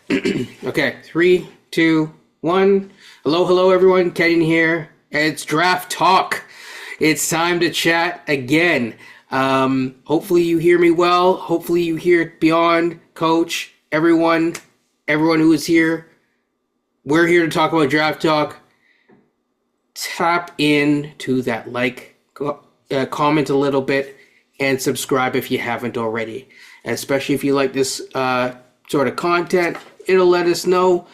Okay, three, two, one. Hello, everyone. Kenny here. It's draft talk. It's time to chat again. Hopefully you hear me well. Hopefully you hear it beyond Coach, everyone who is here. We're here to talk about draft talk. Tap into that comment a little bit, and subscribe if you haven't already. And especially if you like this sort of content, it'll let us know,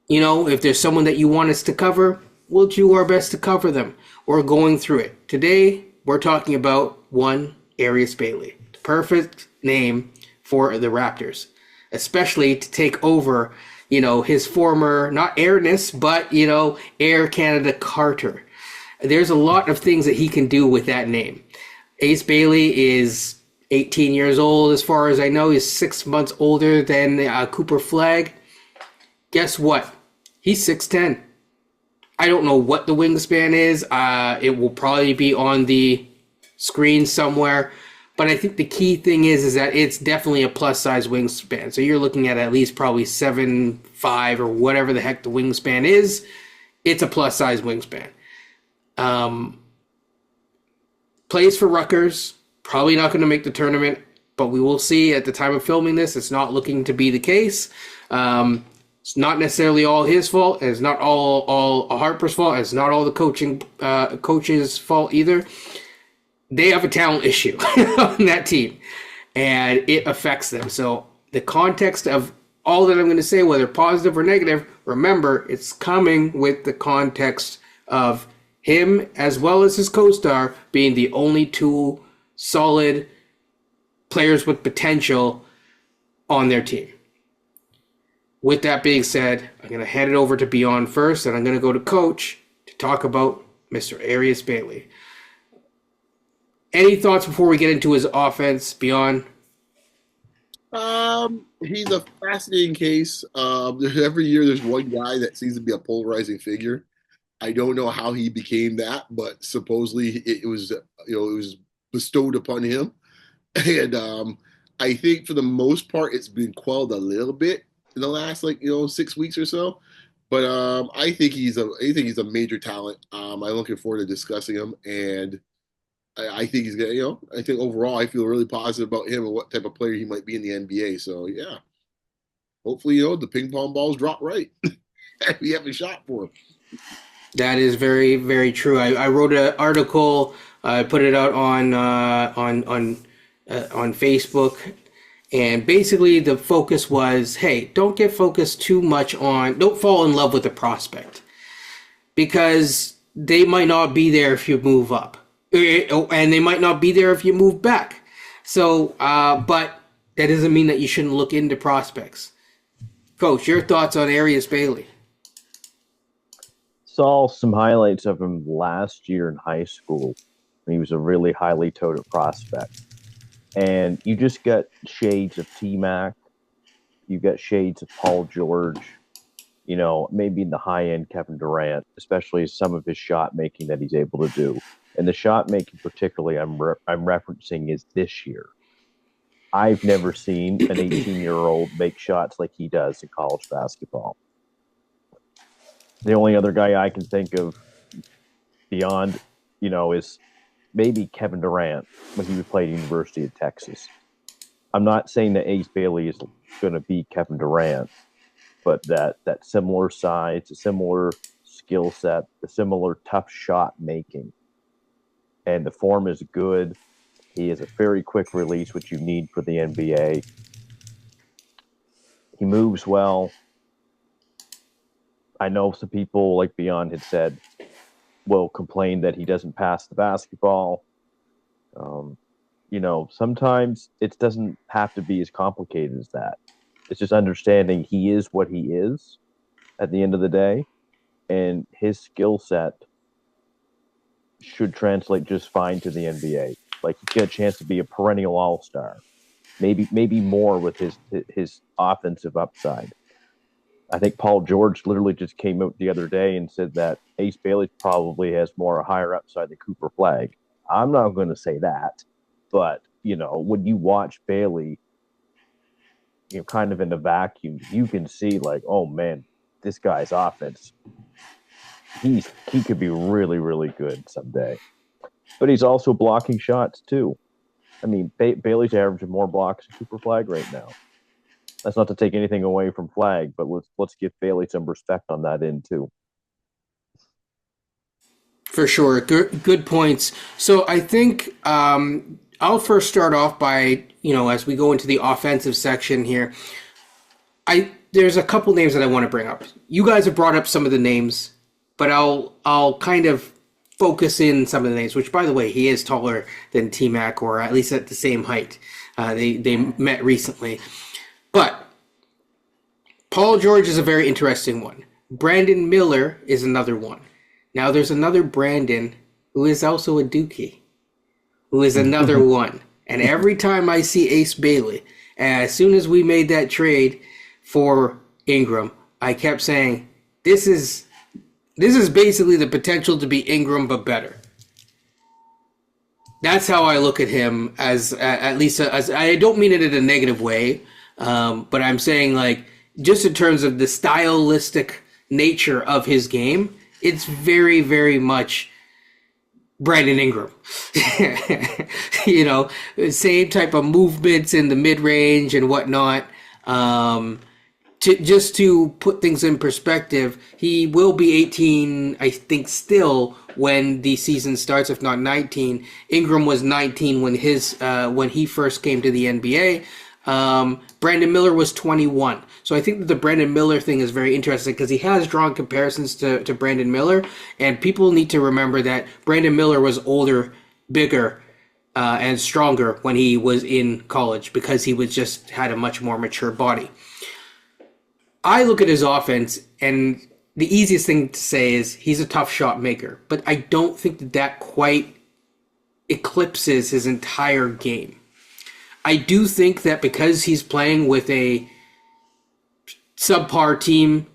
if there's someone that you want us to cover, we'll do our best to cover them. We're going through it. Today, we're talking about one Airious Bailey. The perfect name for the Raptors, especially to take over, his former, not Airness, but, Air Canada Carter. There's a lot of things that he can do with that name. Ace Bailey is 18 years old, as far as I know. He's 6 months older than Cooper Flagg. Guess what? He's 6'10". I don't know what the wingspan is. It will probably be on the screen somewhere. But I think the key thing is that it's definitely a plus-size wingspan. So you're looking at least probably 7'5" or whatever the heck the wingspan is. It's a plus-size wingspan. Plays for Rutgers. Probably not going to make the tournament, but we will see. At the time of filming this, it's not looking to be the case. It's not necessarily all his fault. It's not all Harper's fault. It's not all the coach's fault either. They have a talent issue on that team, and it affects them. So the context of all that I'm going to say, whether positive or negative, remember, it's coming with the context of him as well as his co-star being the only two solid players with potential on their team. With that being said, I'm going to hand it over to Beyond first, and I'm going to go to Coach to talk about Mr. Airious Bailey. Any thoughts before we get into his offense, Beyond? He's a fascinating case. Every year there's one guy that seems to be a polarizing figure. I don't know how he became that, but supposedly it was bestowed upon him. And I think for the most part it's been quelled a little bit in the last 6 weeks or so. But I think he's a major talent. I'm looking forward to discussing him, and I think he's gonna, I think overall I feel really positive about him and what type of player he might be in the NBA. So yeah, hopefully the ping pong balls drop right. We have a shot for him. That is very, very true. I wrote an article. I put it out on Facebook, and basically the focus was, hey, don't get focused too much on, don't fall in love with the prospect, because they might not be there if you move up, and they might not be there if you move back. So, but that doesn't mean that you shouldn't look into prospects. Coach, your thoughts on Airious Bailey? Saw some highlights of him last year in high school. He was a really highly touted prospect. And you just got shades of T-Mac. You got shades of Paul George. Maybe in the high end Kevin Durant, especially some of his shot making that he's able to do. And the shot making particularly I'm referencing is this year. I've never seen an 18-year-old make shots like he does in college basketball. The only other guy I can think of beyond, is maybe Kevin Durant when he played at University of Texas. I'm not saying that Ace Bailey is going to be Kevin Durant, but that similar size, a similar skill set, a similar tough shot making. And the form is good. He has a very quick release, which you need for the NBA. He moves well. I know some people, like Beyond had said, will complain that he doesn't pass the basketball. Sometimes it doesn't have to be as complicated as that. It's just understanding he is what he is at the end of the day, and his skill set should translate just fine to the NBA. Like, he's got a chance to be a perennial all-star, maybe more with his offensive upside. I think Paul George literally just came out the other day and said that Ace Bailey probably has more higher upside than Cooper Flagg. I'm not going to say that, but when you watch Bailey, kind of in a vacuum, you can see like, oh man, this guy's offense, he could be really, really good someday. But he's also blocking shots too. I mean, Bailey's averaging more blocks than Cooper Flag right now. That's not to take anything away from Flag, but let's give Bailey some respect on that end too. For sure, good points. So I think I'll first start off by, as we go into the offensive section here, there's a couple names that I want to bring up. You guys have brought up some of the names, but I'll kind of focus in some of the names. Which, by the way, he is taller than T-Mac, or at least at the same height. They met recently, but Paul George is a very interesting one. Brandon Miller is another one. Now there's another Brandon who is also a Dookie, who is another one. And every time I see Ace Bailey, and as soon as we made that trade for Ingram, I kept saying, this is basically the potential to be Ingram, but better. That's how I look at him, as at least as I don't mean it in a negative way, but I'm saying, like, just in terms of the stylistic nature of his game, it's very, very much Brandon Ingram. Same type of movements in the mid-range and whatnot. Just to put things in perspective, he will be 18, I think, still when the season starts, if not 19. Ingram was 19 when he first came to the NBA. Brandon Miller was 21. So I think that the Brandon Miller thing is very interesting because he has drawn comparisons to Brandon Miller, and people need to remember that Brandon Miller was older, bigger, and stronger when he was in college because he had a much more mature body. I look at his offense, and the easiest thing to say is he's a tough shot maker, but I don't think that quite eclipses his entire game. I do think that because he's playing with a subpar team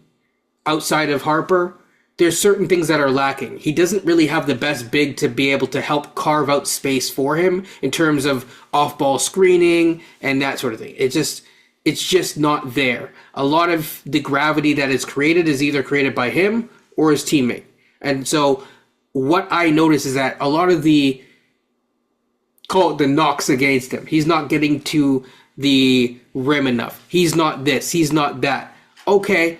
outside of Harper, there's certain things that are lacking. He doesn't really have the best big to be able to help carve out space for him in terms of off-ball screening and that sort of thing. It's just not there. A lot of the gravity that is created is either created by him or his teammate. And so what I notice is that a lot of the knocks against him, he's not getting to the rim enough. He's not this. He's not that. Okay.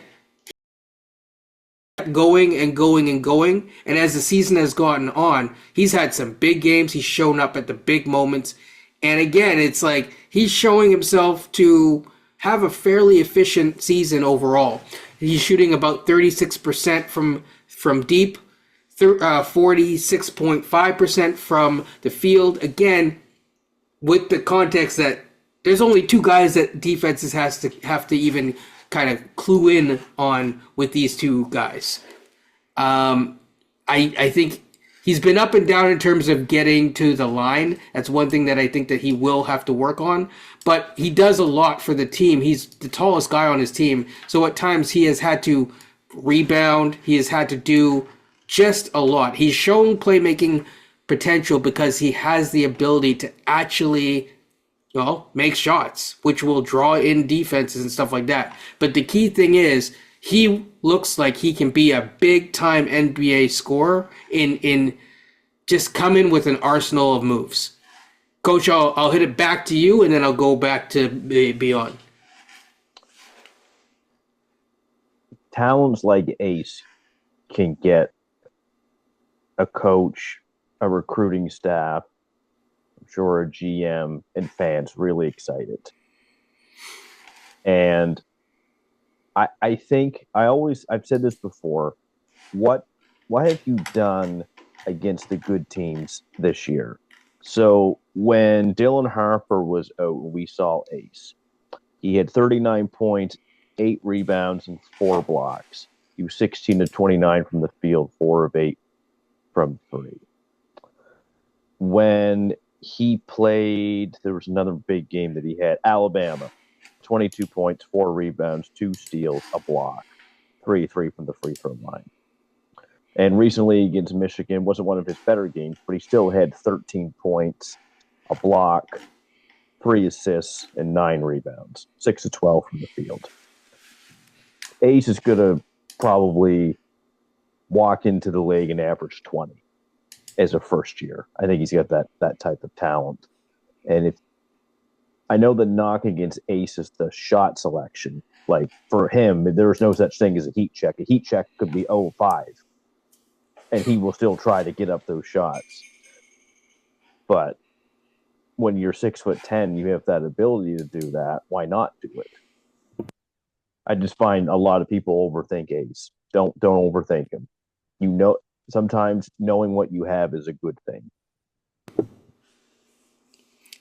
Going and going and going. And as the season has gone on, he's had some big games. He's shown up at the big moments. And again, it's like he's showing himself to have a fairly efficient season overall. He's shooting about 36% from deep, 46.5% from the field. Again, with the context that there's only two guys that defenses have to even kind of clue in on with these two guys. I think he's been up and down in terms of getting to the line. That's one thing that I think that he will have to work on. But he does a lot for the team. He's the tallest guy on his team. So at times he has had to rebound. He has had to do just a lot. He's shown playmaking potential because he has the ability to actually, make shots, which will draw in defenses and stuff like that. But the key thing is he looks like he can be a big-time NBA scorer in just come in with an arsenal of moves. Coach, I'll hit it back to you, and then I'll go back to beyond. Talents like Ace can get a coach, a recruiting staff, I'm sure a GM, and fans really excited. And I think I've said this before, what have you done against the good teams this year? So when Dylan Harper was out, we saw Ace. He had 39 points, 8 rebounds, and 4 blocks. He was 16 to 29 from the field, 4 of 8 from 3. When he played, there was another big game that he had, Alabama. 22 points, 4 rebounds, 2 steals, a block, 3 from the free throw line. And recently against Michigan, wasn't one of his better games, but he still had 13 points, a block, 3 assists and 9 rebounds, 6 of 12 from the field. Ace is going to probably walk into the league and average 20 as a first year. I think he's got that type of talent. And if I know the knock against Ace is the shot selection. Like for him, there's no such thing as a heat check. A heat check could be 0-5, and he will still try to get up those shots. But when you're 6'10", you have that ability to do that. Why not do it? I just find a lot of people overthink Ace. Don't overthink him. You know, sometimes knowing what you have is a good thing.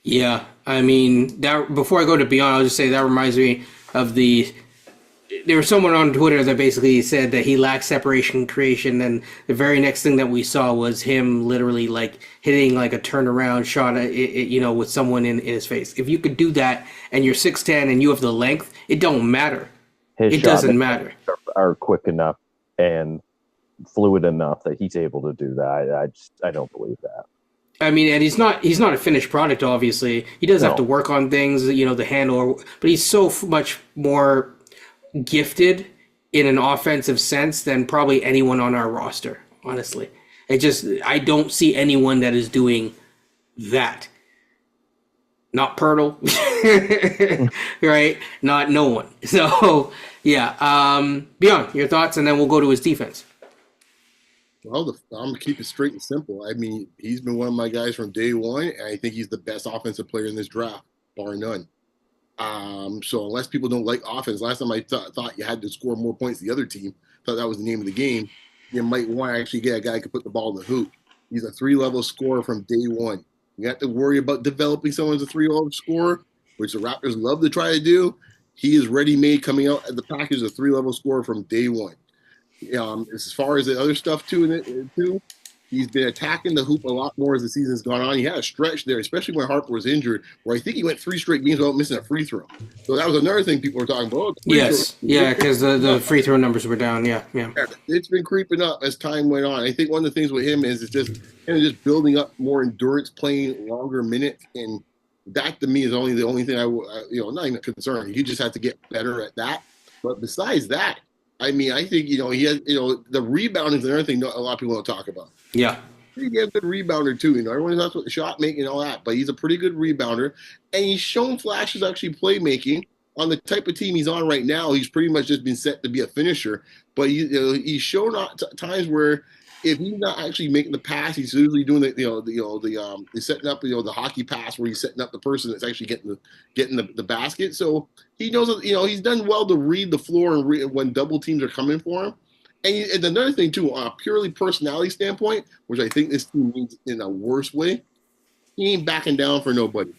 Yeah, I mean, that. Before I go to Beyond, I'll just say that reminds me of there was someone on Twitter that basically said that he lacks separation creation, and the very next thing that we saw was him literally like hitting like a turnaround shot, with someone in his face. If you could do that and you're 6'10" and you have the length, it don't matter. It doesn't matter. Are quick enough and fluid enough that he's able to do that. I don't believe that. I mean, and he's not a finished product. Obviously, he does have to work on things, the handle, but he's so much more gifted in an offensive sense than probably anyone on our roster. Honestly, I don't see anyone that is doing that. Not Pirtle, right? Not no one. So yeah, Beyond, your thoughts, and then we'll go to his defense. Well, I'm gonna keep it straight and simple. I mean, he's been one of my guys from day one, and I think he's the best offensive player in this draft, bar none. So unless people don't like offense, last time I thought you had to score more points than the other team, thought that was the name of the game. You might want to actually get a guy who can put the ball in the hoop. He's a 3-level scorer from day one. You have to worry about developing someone as a 3-level scorer, which the Raptors love to try to do. He is ready-made coming out at the package, a 3-level scorer from day one. As far as the other stuff too, he's been attacking the hoop a lot more as the season's gone on. He had a stretch there, especially when Harper was injured, where I think he went 3 straight games without missing a free throw. So that was another thing people were talking about. Yes, yeah, because the free throw numbers were down. Yeah. It's been creeping up as time went on. I think one of the things with him is just building up more endurance, playing longer minutes, and that to me is the only thing not even concerned. He just had to get better at that. But besides that, I mean, I think, he has, the rebounding is another thing a lot of people don't talk about. Yeah. He's a good rebounder, too. Everyone talks about the shot making and all that, but he's a pretty good rebounder. And he's shown flashes actually playmaking. On the type of team he's on right now, he's pretty much just been set to be a finisher. But he's shown times where if he's not actually making the pass, he's usually doing he's setting up the hockey pass where he's setting up the person that's actually getting the basket. So he knows he's done well to read the floor and when double teams are coming for him. And another thing too, on a purely personality standpoint, which I think this team needs in a worse way, he ain't backing down for nobody.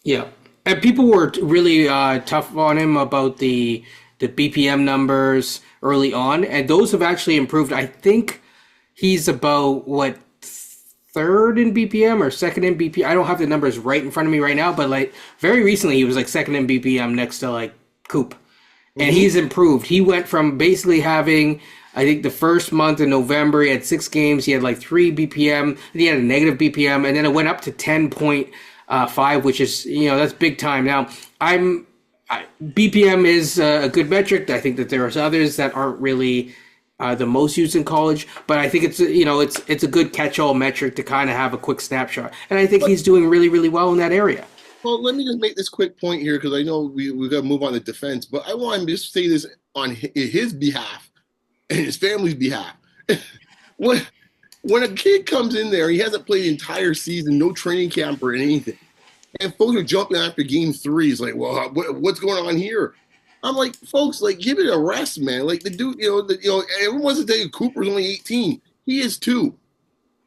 Yeah, and people were really tough on him about the BPM numbers early on, and those have actually improved. I think he's about third in BPM or second in BPM. I don't have the numbers right in front of me right now, but like very recently he was like second in BPM next to like Coop. And he's improved. He went from basically having, I think the first month in November, he had 6 games. He had like 3 BPM. And he had a negative BPM. And then it went up to 10.5, which is, that's big time. Now, BPM is a good metric. I think that there are others that aren't really the most used in college. But I think it's a good catch-all metric to kind of have a quick snapshot. And I think he's doing really, really well in that area. Well, let me just make this quick point here because I know we got to move on to defense, but I want to just say this on his behalf and his family's behalf. when a kid comes in there, he hasn't played the entire season, no training camp or anything, and folks are jumping after game 3. He's like, well, what's going on here? I'm like, folks, like, give it a rest, man. Like the dude, everyone wants to tell you Cooper's only 18. He is too.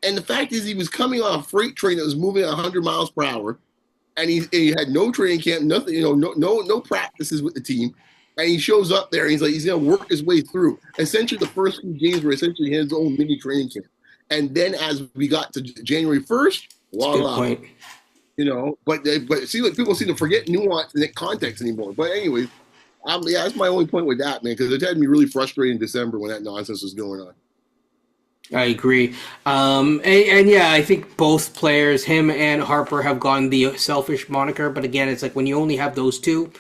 And the fact is, he was coming on a freight train that was moving at 100 miles per hour. And he had no training camp, nothing, no practices with the team. And he shows up there and he's going to work his way through. Essentially, the first few games were essentially his own mini training camp. And then as we got to January 1st, voila. Good point. But see, like people seem to forget nuance and context anymore. But anyways, that's my only point with that, man, because it had me really frustrated in December when that nonsense was going on. I agree. And yeah, I think both players, him and Harper, have gotten the selfish moniker. But again, it's like when you only have those two,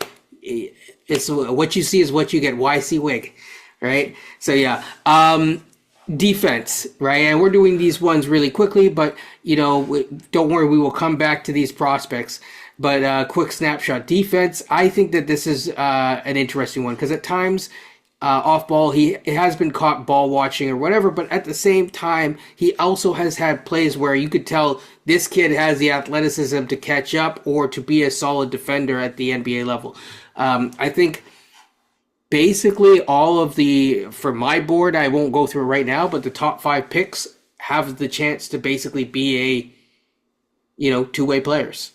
it's what you see is what you get. YC Wig, right? So yeah. Defense, right? And we're doing these ones really quickly, but don't worry, we will come back to these prospects. But quick snapshot defense. I think that this is an interesting one because at times off ball he has been caught ball watching or whatever, but at the same time he also has had plays where you could tell this kid has the athleticism to catch up or to be a solid defender at the NBA level. I think basically all of for my board, I won't go through it right now, but the top 5 picks have the chance to basically be two-way players.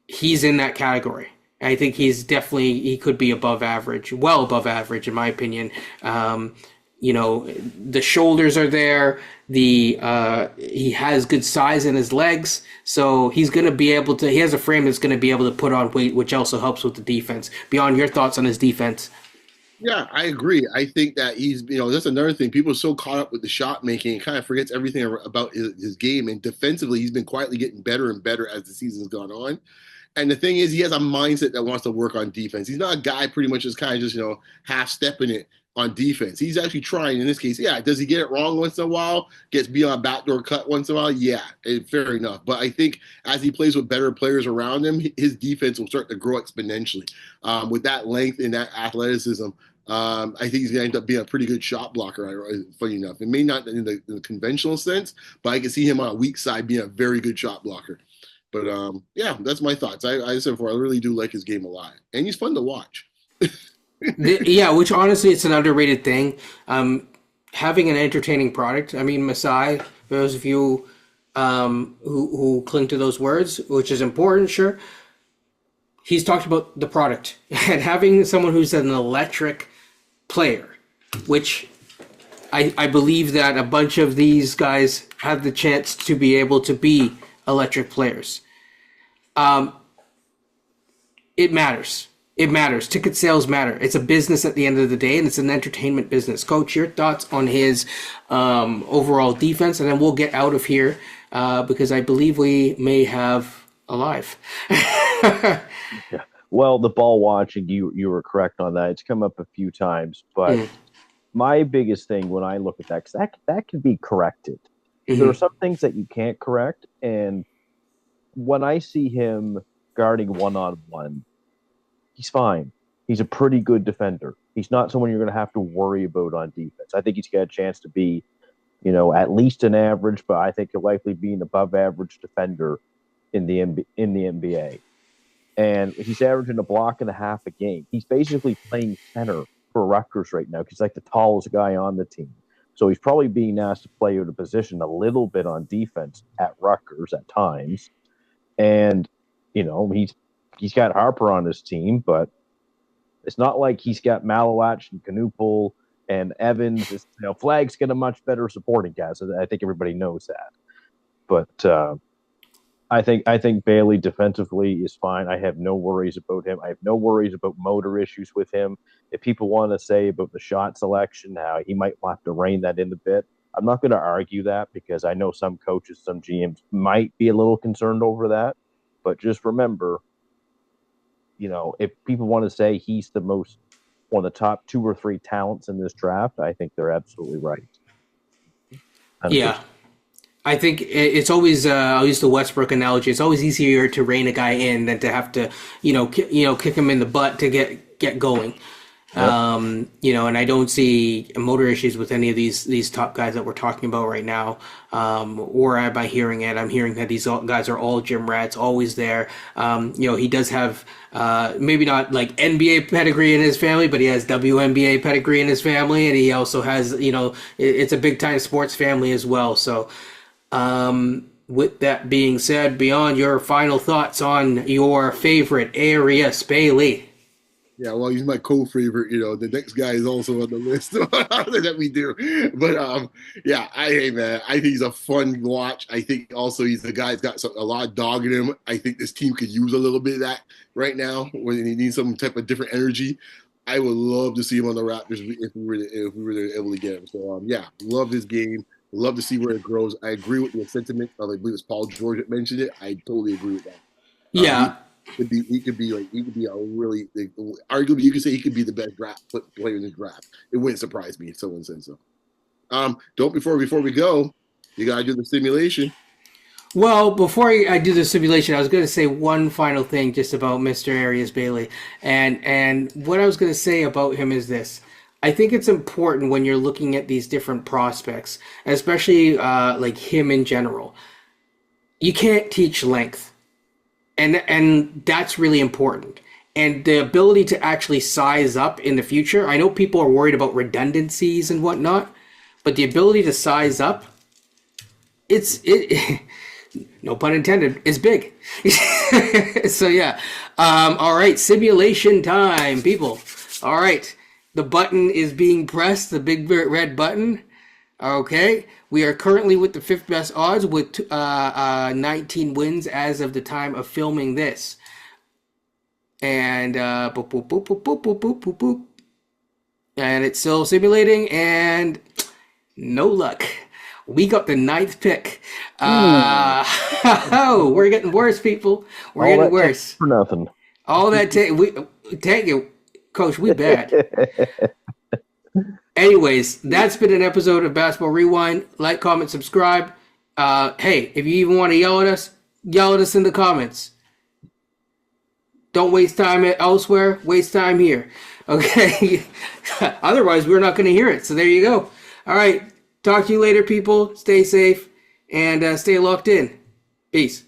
He's in that category. I think he could be above average, well above average in my opinion. The shoulders are there. He has good size in his legs, so he's going to be able to. He has a frame that's going to be able to put on weight, which also helps with the defense. Beyond your thoughts on his defense? Yeah, I agree. I think that that's another thing. People are so caught up with the shot making and kind of forgets everything about his game. And defensively, he's been quietly getting better and better as the season's gone on. And the thing is, he has a mindset that wants to work on defense. He's not a guy pretty much just kind of just, half stepping it on defense. He's actually trying in this case. Yeah, does he get it wrong once in a while? Gets beyond backdoor cut once in a while? Yeah, fair enough. But I think as he plays with better players around him, his defense will start to grow exponentially. With that length and that athleticism, I think he's going to end up being a pretty good shot blocker, funny enough. It may not in the conventional sense, but I can see him on a weak side being a very good shot blocker. But yeah, that's my thoughts. I said before, I really do like his game a lot, and he's fun to watch. Yeah, which honestly, it's an underrated thing. Having an entertaining product. I mean, Masai, for those of you who cling to those words, which is important, sure. He's talked about the product and having someone who's an electric player, which I believe that a bunch of these guys have the chance to be able to be electric players. It matters. It matters. Ticket sales matter. It's a business at the end of the day, and it's an entertainment business. Coach, your thoughts on his overall defense, and then we'll get out of here because I believe we may have a live. Yeah. Well, the ball watching, you were correct on that. It's come up a few times, but my biggest thing when I look at that, because that can be corrected. There are some things that you can't correct, and when I see him guarding one-on-one, he's fine. He's a pretty good defender. He's not someone you're going to have to worry about on defense. I think he's got a chance to be, at least an average, but I think he'll likely be an above-average defender in the NBA. And he's averaging a block and a half a game. He's basically playing center for Rutgers right now because he's like the tallest guy on the team. So he's probably being asked to play out of position a little bit on defense at Rutgers at times. And, he's got Harper on his team, but it's not like he's got Malawach and Knupel and Evans. Flagg's got a much better supporting cast. I think everybody knows that. But I think Bailey defensively is fine. I have no worries about him. I have no worries about motor issues with him. If people want to say about the shot selection, how he might have to rein that in a bit, I'm not going to argue that because I know some coaches, some GMs might be a little concerned over that. But just remember, if people want to say he's one of the top 2 or 3 talents in this draft, I think they're absolutely right. Yeah. I think it's always, I'll use the Westbrook analogy. It's always easier to rein a guy in than to have to, kick him in the butt to get going. Yep. And I don't see motor issues with any of these top guys that we're talking about right now. Or am I hearing it? I'm hearing that these guys are all gym rats, always there. He does have maybe not like NBA pedigree in his family, but he has WNBA pedigree in his family, and he also has, it's a big time sports family as well. So, with that being said, beyond your final thoughts on your favorite Airious Bailey. Yeah, well, he's my co-favorite. The next guy is also on the list that we do. But yeah, man, I think he's a fun watch. I think also he's the guy that's got a lot of dog in him. I think this team could use a little bit of that right now when he needs some type of different energy. I would love to see him on the Raptors if we were able to get him. So yeah, love his game. Love to see where it grows. I agree with the sentiment of, I believe it's Paul George that mentioned it. I totally agree with that. Yeah. He could be a really, arguably you could say he could be the best draft player in the draft. It wouldn't surprise me if someone said so. Before we go, you gotta do the simulation. Well, before I do the simulation, I was going to say one final thing just about Mr. Airious Bailey. And what I was going to say about him is this. I think it's important when you're looking at these different prospects, especially like him in general. You can't teach length. And that's really important. And the ability to actually size up in the future. I know people are worried about redundancies and whatnot, but the ability to size up, it no pun intended, is big. So yeah. All right, simulation time, people. All right. The button is being pressed, the big red button. Okay. We are currently with the fifth best odds with 19 wins as of the time of filming this. And boop, boop, boop, boop, boop, boop, boop, boop, boop. And it's still simulating, and no luck. We got the ninth pick. Oh, we're getting worse, people. We're getting worse. For nothing. All that take it, Coach. We bad. Anyways, that's been an episode of Basketball Rewind. Like, comment, subscribe. Hey, if you even want to yell at us in the comments. Don't waste time elsewhere. Waste time here. Okay. Otherwise, we're not going to hear it. So there you go. All right. Talk to you later, people. Stay safe and stay locked in. Peace.